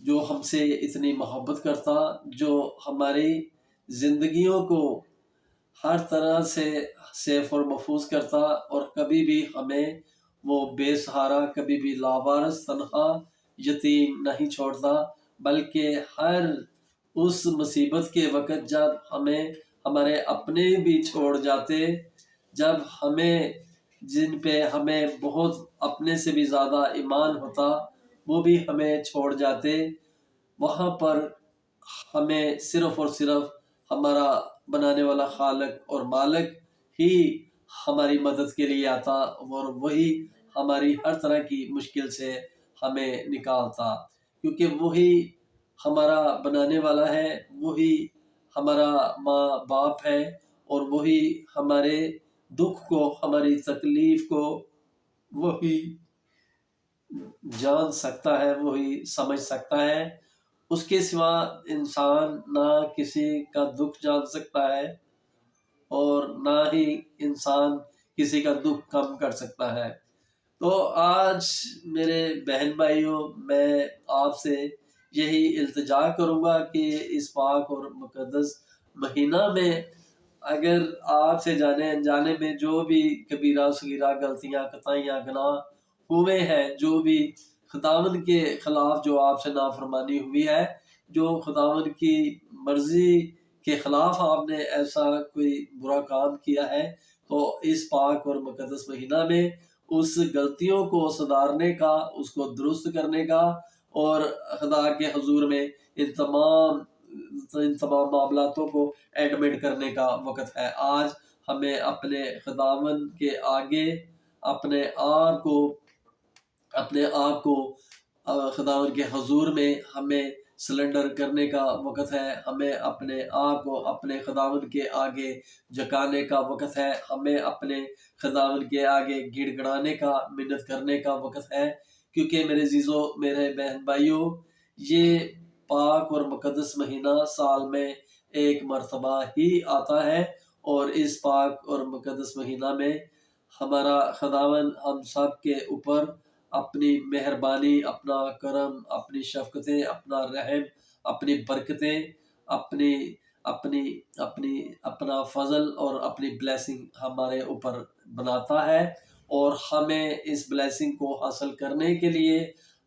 جو ہم سے اتنی محبت کرتا، جو ہماری زندگیوں کو ہر طرح سے سیف اور محفوظ کرتا، اور کبھی بھی ہمیں وہ بے سہارا، کبھی بھی لاوارث، تنہا، یتیم نہیں چھوڑتا، بلکہ ہر اس مصیبت کے وقت جب ہمیں ہمارے اپنے بھی چھوڑ جاتے، جب ہمیں جن پہ ہمیں بہت اپنے سے بھی زیادہ ایمان ہوتا وہ بھی ہمیں چھوڑ جاتے، وہاں پر ہمیں صرف اور صرف ہمارا بنانے والا خالق اور مالک ہی ہماری مدد کے لیے آتا، اور وہی ہماری ہر طرح کی مشکل سے ہمیں نکالتا، کیونکہ وہی ہمارا بنانے والا ہے، وہی ہمارا ماں باپ ہے، اور وہی ہمارے دکھ کو، ہماری تکلیف کو وہی جان سکتا ہے، وہی سمجھ سکتا ہے۔ اس کے سوا انسان نہ کسی کا دکھ جان سکتا ہے، اور نہ ہی انسان کسی کا دکھ کم کر سکتا ہے۔ تو آج میرے بہن بھائیوں، میں آپ سے یہی التجا کروں گا کہ اس پاک اور مقدس مہینہ میں اگر آپ سے جانے انجانے میں جو بھی کبیرہ صغیرہ غلطیاں، خطائیاں، گناہ ہوئے ہیں، جو بھی خداوند کے خلاف جو آپ سے نافرمانی ہوئی ہے، جو خداوند کی مرضی کے خلاف آپ نے ایسا کوئی برا کام کیا ہے، تو اس پاک اور مقدس مہینہ میں اس غلطیوں کو سدھارنے کا، اس کو درست کرنے کا، اور خدا کے حضور میں ان تمام معاملاتوں کو ایڈمٹ کرنے کا وقت ہے۔ آج ہمیں اپنے خداوند کے آگے اپنے آپ کو خداوند کے حضور میں ہمیں سلنڈر کرنے کا وقت ہے، ہمیں اپنے آپ کو اپنے خداوند کے آگے جھکانے کا وقت ہے، ہمیں اپنے خداوند کے آگے گڑ گڑانے کا، منت کرنے کا وقت ہے، کیونکہ میرے عزیزو، میرے بہن بھائیوں، یہ پاک اور مقدس مہینہ سال میں ایک مرتبہ ہی آتا ہے، اور اس پاک اور مقدس مہینہ میں ہمارا خداوند ہم سب کے اوپر اپنی مہربانی، اپنا کرم، اپنی شفقتیں، اپنا رحم، اپنی برکتیں، اپنا فضل اور اپنی بلیسنگ ہمارے اوپر بناتا ہے، اور ہمیں اس بلیسنگ کو حاصل کرنے کے لیے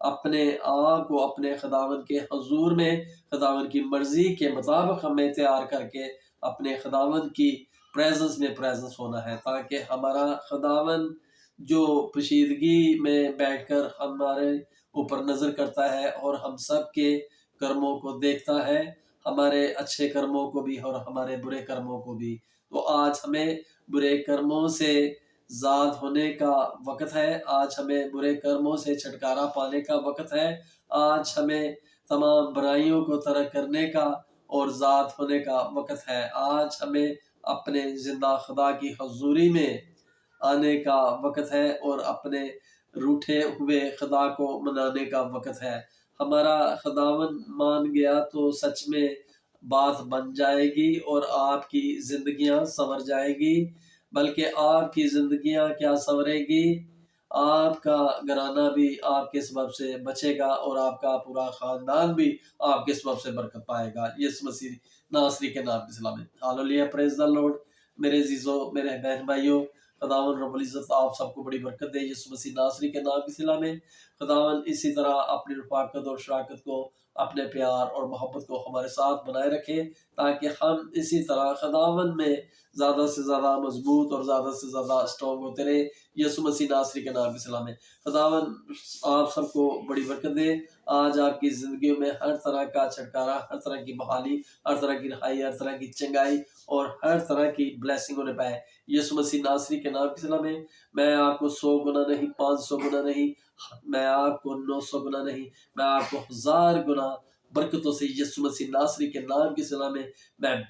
اپنے آپ کو اپنے خداوند کے حضور میں خداوند کی مرضی کے مطابق ہمیں تیار کر کے اپنے خداوند کی پریزنس ہونا ہے، تاکہ ہمارا خداوند جو پوشیدگی میں بیٹھ کر ہمارے اوپر نظر کرتا ہے، اور ہم سب کے کرموں کو دیکھتا ہے، ہمارے اچھے کرموں کو بھی اور ہمارے برے کرموں کو بھی۔ تو آج ہمیں برے کرموں سے زاد ہونے کا وقت ہے، آج ہمیں برے کرموں سے چھٹکارا پانے کا وقت ہے، آج ہمیں تمام برائیوں کو ترک کرنے کا اور زاد ہونے کا وقت ہے، آج ہمیں اپنے زندہ خدا کی حضوری میں آنے کا وقت ہے، اور اپنے روٹھے ہوئے خدا کو منانے کا وقت ہے۔ ہمارا خداوند مان گیا تو سچ میں بات بن جائے گی، اور آپ کی زندگیاں سنور جائے گی، بلکہ آپ کی زندگیاں کیا سنورے گی، آپ کا گھرانہ بھی آپ کے سبب سے بچے گا، اور آپ کا پورا خاندان بھی آپ کے سبب سے برکت پائے گا۔ یسوع مسیح ناصری کے نام کے سلام۔ ہاللیلویہ، پریز دی لارڈ۔ میرے عزیزو، میرے بہن بھائیوں، خداوند رب العزت آپ سب کو بڑی برکت دے، یسوع مسیح ناصری کے نام کی صلح میں۔ خداوند اسی طرح اپنی رفاقت اور شراکت کو، اپنے پیار اور محبت کو ہمارے ساتھ بنائے رکھے، تاکہ ہم اسی طرح خداوند میں زیادہ سے زیادہ مضبوط اور زیادہ سے زیادہ اسٹرانگ ہوتے رہے، یسوع مسیح ناصری کے نام کی صلح میں۔ خداوند آپ سب کو بڑی برکت دے۔ آج آپ کی زندگیوں میں ہر طرح کا چھٹکارا، ہر طرح کی بحالی، ہر طرح کی رہائی، ہر طرح کی چنگائی اور ہر طرح کی بلیسنگ ہونے پائے، یسوع مسیح ناصری کے نام کی صلح میں۔ میں آپ کو 100 گنا نہیں، 500 گنا نہیں، میں آپ کو 900 گنا نہیں، میں آپ کو 1000 گنا برکتوں سے یسوع مسیح ناصری کے نام کی صلح میں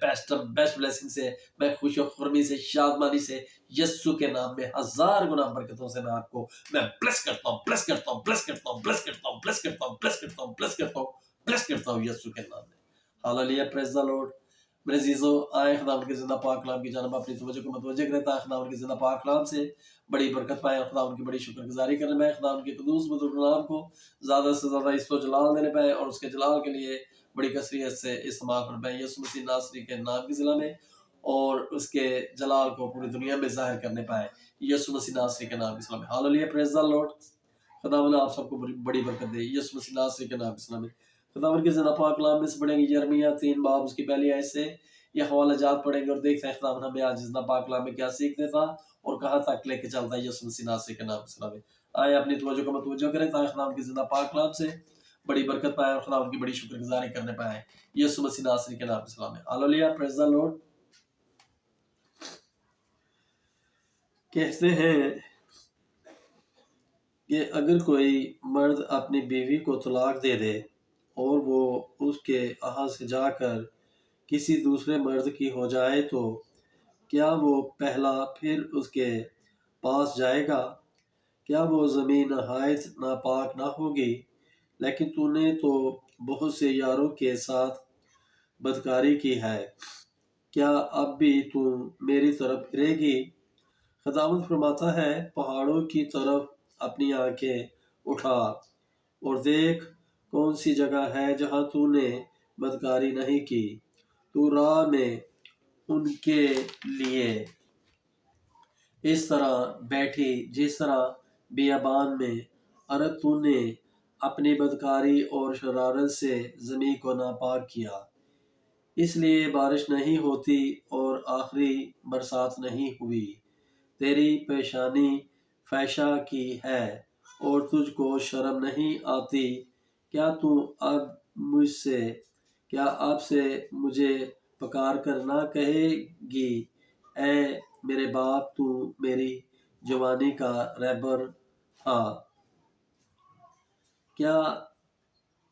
بیسٹ بلیسنگ سے، میں خوش و خرمی سے، شادمانی سے، یسوع کے نام میں 1000 گنا برکتوں سے میں آپ کو میں بلیس کرتا ہوں، بلیس کرتا ہوں، بلیس کرتا ہوں، بلیس کرتا ہوں، بلیس کرتا ہوں، بلیس کرتا ہوں، بلیس کرتا ہوں، بلیس کرتا ہوں، بلیس کرتا ہوں یسوع کے نام میں۔ ہاللیلویہ، پریز دی لارڈ۔ میرے عزیزو، آئے خداوند کے زندہ پاک کلام کی جانب اپنی توجہ کو متوجہ کرے تاکہ خداوند کے زندہ پاک کلام سے بڑی برکت پائے اور خداوند کی بڑی شکر گزاری کرنے پائے، خداوند کے قدوس بزرگ نام کو زیادہ سے زیادہ عزت و جلال دینے پائے اور اس کے جلال کے لیے بڑی کثریت سے استعمال کر پائے یسوع مسیح ناصری کے نام کی ضلع میں، اور اس کے جلال کو پوری دنیا میں ظاہر کرنے پائے یسوع مسیح ناصری کے نام کی ضلع میں۔ ہاللیلویہ، پریز دی لارڈ۔ خداوند آپ سب کو بڑی برکت دے یسوع مسیح ناصری کے نام کی ضلع میں۔ خداوند کے زندہ پاک کلام میں سے پڑھیں گے یرمیہ 3 باب اس کی پہلی آیت سے یہ حوالہ جات پڑھیں گے اور دیکھتے ہیں خداوند ہمیں آج زندہ پاک کلام میں کیا سیکھ دیتا اور کہاں تک لے کے چلتا ہے یسوع مسیح ناصری کے نام کی ضلع میں۔ آئے اپنی توجہ کو متوجہ کریں تاکہ خداوند کے زندہ پاک کلام سے بڑی برکت پائے اور خداوند کی بڑی شکر گزاری کرنے پائے یسوع مسیح ناصری کے نام کی ضلع میں۔ ہاللیلویہ، پریز دی لارڈ۔ کہتے ہیں کہ اگر کوئی مرد اپنی بیوی کو طلاق دے دے اور وہ اس کے ہاں سے جا کر کسی دوسرے مرد کی ہو جائے تو کیا وہ پہلا پھر اس کے پاس جائے گا؟ کیا وہ زمین نہایت ناپاک نہ ہوگی؟ لیکن تو نے تو بہت سے یاروں کے ساتھ بدکاری کی ہے، کیا اب بھی تو میری طرف پھرے گی؟ خداوند فرماتا ہے، پہاڑوں کی طرف اپنی آنکھیں اٹھا اور دیکھ کون سی جگہ ہے جہاں تو نے بدکاری نہیں کی، تو راہ میں ان کے لیے اس طرح بیٹھی جس طرح بیابان میں، اور تو نے اپنی بدکاری اور شرارت سے زمین کو ناپاک کیا، اس لیے بارش نہیں ہوتی اور آخری برسات نہیں ہوئی، تیری پیشانی فحشہ کی ہے اور تجھ کو شرم نہیں آتی، کیا تو اب سے مجھے پکار کر نہ کہے گی، اے میرے باپ، تو میری جوانی کا رہبر تھا؟ کیا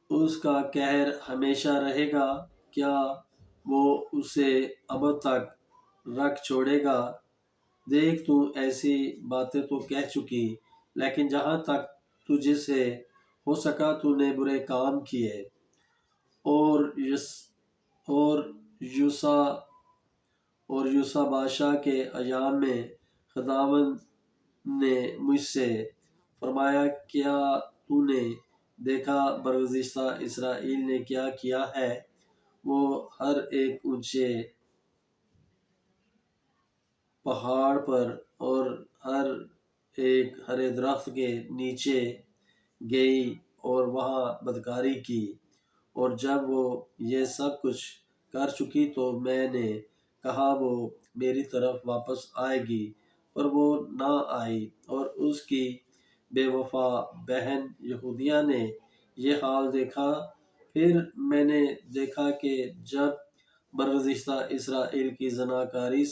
اس کا قہر ہمیشہ رہے گا؟ کیا وہ اسے ابد تک رکھ چھوڑے گا؟ دیکھ، تو ایسی باتیں تو کہہ چکی، لیکن جہاں تک تجھ سے ہو سکا تو نے برے کام کیے، اور یوسا بادشاہ کے ایام میں خداوند نے مجھ سے فرمایا، کیا تو نے دیکھا برگزشتہ اسرائیل نے کیا کیا ہے؟ وہ ہر ایک اونچے پہاڑ پر اور ہر ایک ہرے درخت کے نیچے گئی اور وہاں بدکاری کی، اور جب وہ یہ سب کچھ کر چکی تو میں نے کہا وہ میری طرف واپس آئے گی، پر وہ نہ آئی، اور اس کی بے وفا بہن یہودیہ نے یہ حال دیکھا۔ پھر میں نے دیکھا کہ جب برگزشتہ اسرائیل کی زناکاری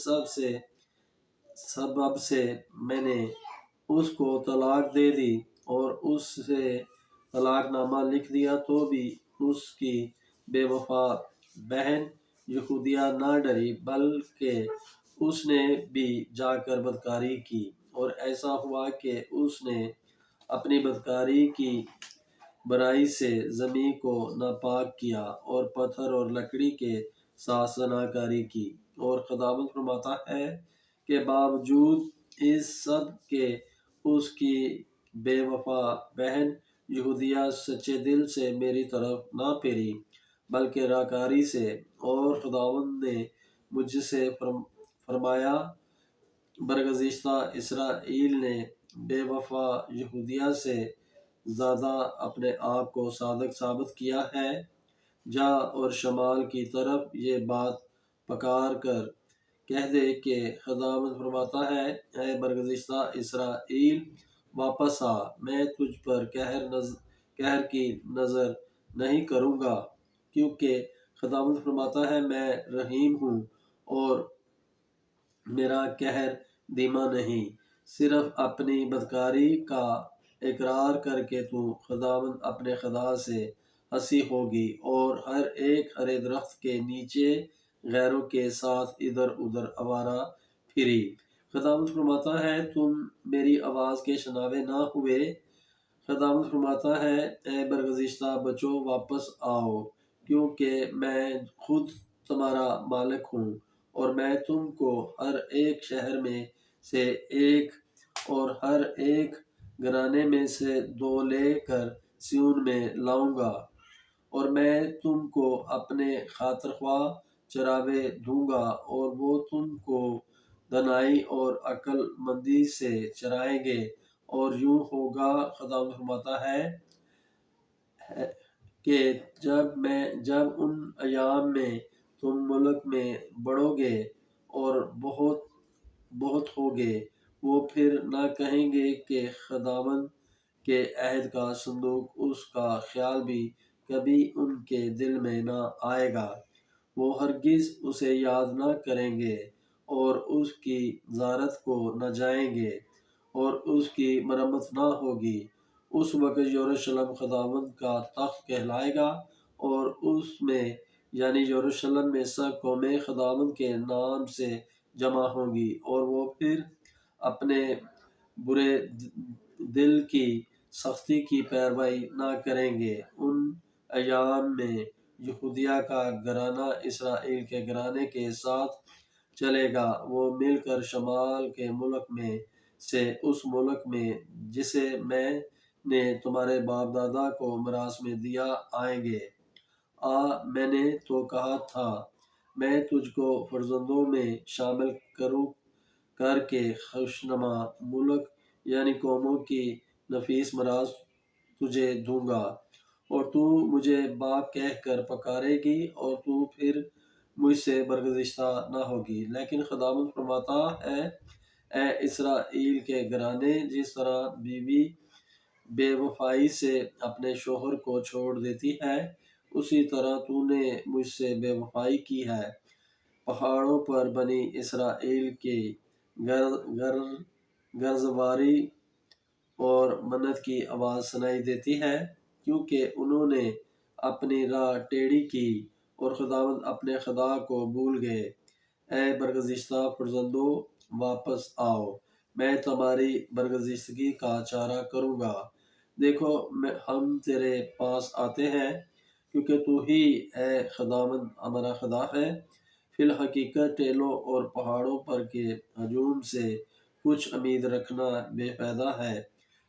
سبب سے میں نے اس کو طلاق دے دی اور اس سے طلاق نامہ لکھ دیا، تو بھی اس کی بے وفا بہن یہودیہ نہ ڈری، بلکہ اس نے بھی جا کر بدکاری کی، اور ایسا ہوا کہ اس نے اپنی بدکاری کی برائی سے زمین کو ناپاک کیا اور پتھر اور لکڑی کے ساتھ زناکاری کی، اور خداوند فرماتا ہے کہ باوجود اس سب کے اس کی بے وفا بہن یہودیہ سچے دل سے میری طرف نہ پھری بلکہ راکاری سے، اور خداوند نے مجھ سے فرمایا، برگزشتہ اسرائیل نے بے وفا یہودیہ سے زیادہ اپنے آپ کو صادق ثابت کیا ہے، جا اور شمال کی طرف یہ بات پکار کر کہہ دے کہ خداوند فرماتا ہے، اے برگزشتہ اسرائیل، واپس آ، میں تجھ پر قہر کی نظر نہیں کروں گا، کیونکہ خداوند فرماتا ہے، میں رحیم ہوں اور میرا قہر دھیما نہیں۔ صرف اپنی بدکاری کا اقرار کر کے تو خداوند اپنے خدا سے ہنسی ہوگی اور ہر ایک ہرے درخت کے نیچے غیروں کے ساتھ ادھر ادھر آوارہ پھری۔ خداوند فرماتا ہے، تم میری آواز کے شنوے نہ ہوئے۔ خداوند فرماتا ہے، اے برگزشتہ بچوں، واپس آؤ، کیونکہ میں خود تمہارا مالک ہوں، اور میں تم کو ہر ایک شہر میں سے ایک اور ہر ایک گھرانے میں سے 2 لے کر سیون میں لاؤں گا، اور میں تم کو اپنے خاطر خواہ چراوے دوں گا، اور وہ تم کو دانائی اور عقل مندی سے چرائیں گے۔ اور یوں ہوگا، خدا فرماتا ہے کہ جب ان ایام میں تم ملک میں بڑھو گے اور بہت بہت ہوگے، وہ پھر نہ کہیں گے کہ خداوند کے عہد کا صندوق، اس کا خیال بھی کبھی ان کے دل میں نہ آئے گا۔ وہ ہرگز اسے یاد نہ کریں گے اور اس کی زیارت کو نہ جائیں گے، اور اس کی مرمت نہ ہوگی۔ اس وقت یروشلم خداوند کا تخت کہلائے گا، اور اس میں یعنی یروشلم میں سب قومیں خداوند کے نام سے جمع ہوں گی، اور وہ پھر اپنے برے دل کی سختی کی پیروی نہ کریں گے۔ ان ایام میں یہودیہ کا گھرانہ اسرائیل کے گھرانے کے ساتھ چلے گا، وہ مل کر شمال کے ملک میں سے اس ملک میں جسے میں نے تمہارے باپ دادا کو میراث میں دیا آئیں گے۔ میں نے تو کہا تھا، میں تجھ کو فرزندوں میں شامل کر کے خوشنما ملک یعنی قوموں کی نفیس میراث تجھے دوں گا، اور تو مجھے باپ کہہ کر پکارے گی، اور تو پھر مجھ سے برگزشتہ نہ ہوگی۔ لیکن خداوند فرماتا ہے، اے اسرائیل کے گھرانے، جس طرح بیوی بے وفائی سے اپنے شوہر کو چھوڑ دیتی ہے، اسی طرح تو نے مجھ سے بے وفائی کی ہے۔ پہاڑوں پر بنی اسرائیل کی گرزواری اور منت کی آواز سنائی دیتی ہے، کیونکہ انہوں نے اپنی راہ ٹیڑھی کی اور خداوند اپنے خدا کو بھول گئے۔ اے برگزشتہ فرزندوں، واپس آؤ، میں تمہاری برگزشتگی کا چارہ کروں گا۔ دیکھو، ہم تیرے پاس آتے ہیں، کیونکہ تو ہی اے خداوند ہمارا خدا ہے۔ فی الحقیقت ٹیلوں اور پہاڑوں پر کے ہجوم سے کچھ امید رکھنا بے فائدہ ہے۔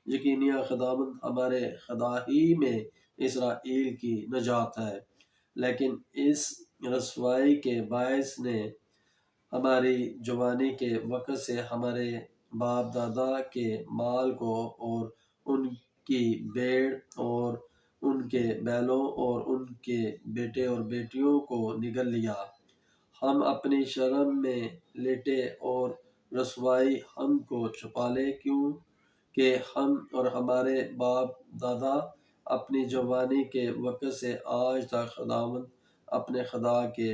یقیناً خداوند ہمارے خدا ہی میں اسرائیل کی نجات ہے، لیکن اس رسوائی کے باعث نے ہماری جوانی کے وقت سے ہمارے باپ دادا کے مال کو اور ان کی بھیڑ اور ان کے بیلوں اور ان کے بیٹے اور بیٹیوں کو نگل لیا۔ ہم اپنی شرم میں لیٹے اور رسوائی ہم کو چھپا لے، کیوں کہ ہم اور ہمارے باپ دادا اپنی جوانی کے وقت سے آج تک خداوند اپنے خدا کے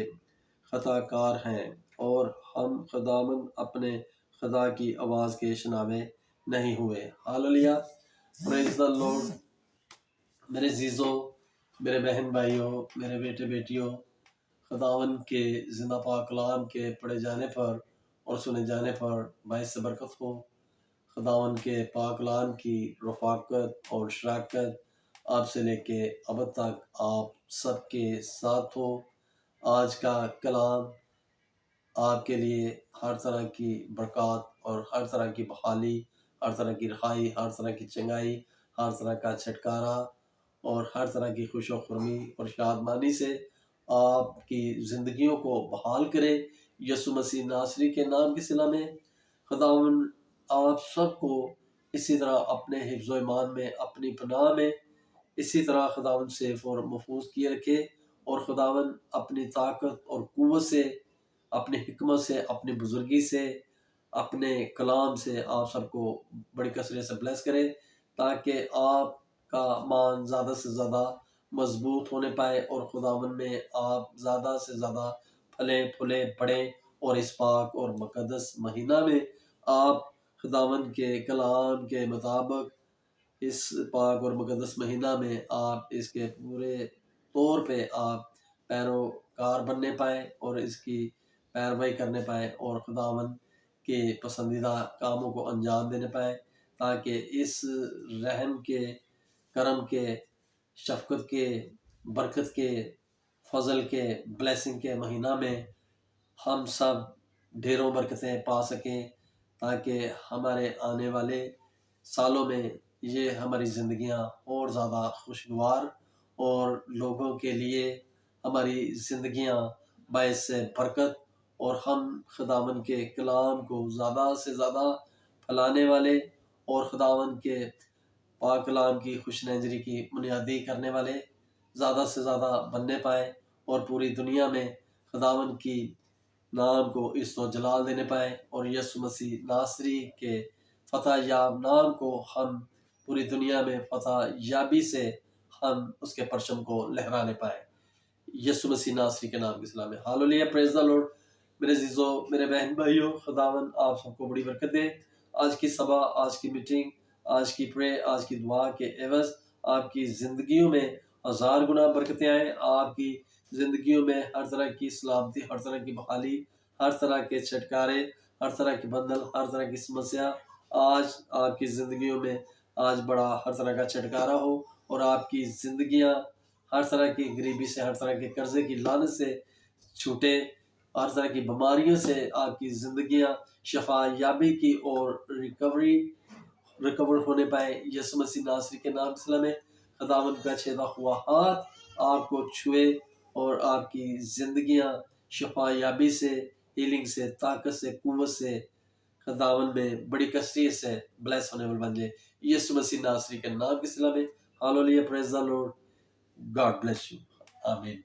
خطا کار ہیں، اور ہم خداوند اپنے خدا کی آواز کے شنوے نہیں ہوئے۔ ہاللویہ، پریز دی لارڈ۔ میرے عزیزوں، میرے بہن بھائیوں، میرے بیٹے بیٹیوں، خداوند کے زندہ پاک کلام کے پڑھے جانے پر اور سنے جانے پر باعث برکت ہو۔ خداوند کے پاک کلام کی رفاقت اور شراکت آپ سے لے کے اب تک آپ سب کے ساتھ ہو۔ آج کا کلام آپ کے لیے ہر طرح کی برکات اور ہر طرح کی بحالی، ہر طرح کی رہائی، ہر طرح کی چنگائی، ہر طرح کا چھٹکارا اور ہر طرح کی خوش و خرمی اور شادمانی سے آپ کی زندگیوں کو بحال کرے۔ یسوع مسیح ناصری کے نام کی صلہ میں خداوند آپ سب کو اسی طرح اپنے حفظ و ایمان میں، اپنی پناہ میں اسی طرح خداوند سیف اور محفوظ کیے رکھے، اور خداوند اپنی طاقت اور قوت سے، اپنی حکمت سے، اپنی بزرگی سے، اپنے کلام سے آپ سب کو بڑی کثرت سے بلیس کرے، تاکہ آپ کا مان زیادہ سے زیادہ مضبوط ہونے پائے اور خداوند میں آپ زیادہ سے زیادہ پھلے پھولے پڑے، اور اس پاک اور مقدس مہینہ میں آپ خداوند کے کلام کے مطابق اس پاک اور مقدس مہینہ میں آپ اس کے پورے طور پہ آپ پیروکار بننے پائیں اور اس کی پیروی کرنے پائیں، اور خداوند کے پسندیدہ کاموں کو انجام دینے پائیں، تاکہ اس رحم کے، کرم کے، شفقت کے، برکت کے، فضل کے بلیسنگ کے مہینہ میں ہم سب ڈھیروں برکتیں پا سکیں، تاکہ ہمارے آنے والے سالوں میں یہ ہماری زندگیاں اور زیادہ خوشگوار اور لوگوں کے لیے ہماری زندگیاں باعث برکت اور ہم خداوند کے کلام کو زیادہ سے زیادہ پھیلانے والے اور خداوند کے پاک کلام کی خوش نظری کی بنیادی کرنے والے زیادہ سے زیادہ بننے پائیں، اور پوری دنیا میں خداوند کی نام کو عزت و جلال دینے پائیں، اور یسوع مسیح ناصری کے فتح یاب نام کو ہم پوری دنیا میں فتح یابی سے ہم اس کے پرچم کو لہرانے پائیں۔ یسوع مسیح ناصری کے نام کے سلام ہے۔ ہالولیہ، پریز دی لارڈ۔ میرے عزیزو، میرے بہن بھائیو، خداوند آپ سب کو بڑی برکت دے۔ آج کی سبا، آج کی میٹنگ، آج کی پرے، آج کی دعا کے عوض آپ کی زندگیوں میں ہزار گنا برکتیں آئیں۔ آپ کی زندگیوں میں ہر طرح کی سلامتی، ہر طرح کی بحالی، ہر طرح کے چھٹکارے، ہر طرح کی بندل، ہر طرح کی سمسیا آج آپ کی زندگیوں میں آج بڑا ہر طرح کا چھٹکارا ہو، اور آپ کی زندگیاں ہر طرح کی غریبی سے، ہر طرح کے قرضے کی لعنت سے چھوٹے، ہر طرح کی بیماریوں سے آپ کی زندگیاں شفا یابی کی اور ریکور ہونے پائے۔ یسوع مسیح ناصری کے نام سے میں خداوند کا چھیدا ہوا ہاتھ آپ کو چھوئے، اور آپ کی زندگیاں شفا یابی سے، ہیلنگ سے، طاقت سے، قوت سے، خداوند میں بڑی کثرت سے بلیس ہونے والے بن جائے۔ یسوع مسیح ناصری کے نام کے سلام میں۔ ہالولیہ، پریز دی لارڈ، گاڈ بلیس یو، آمین۔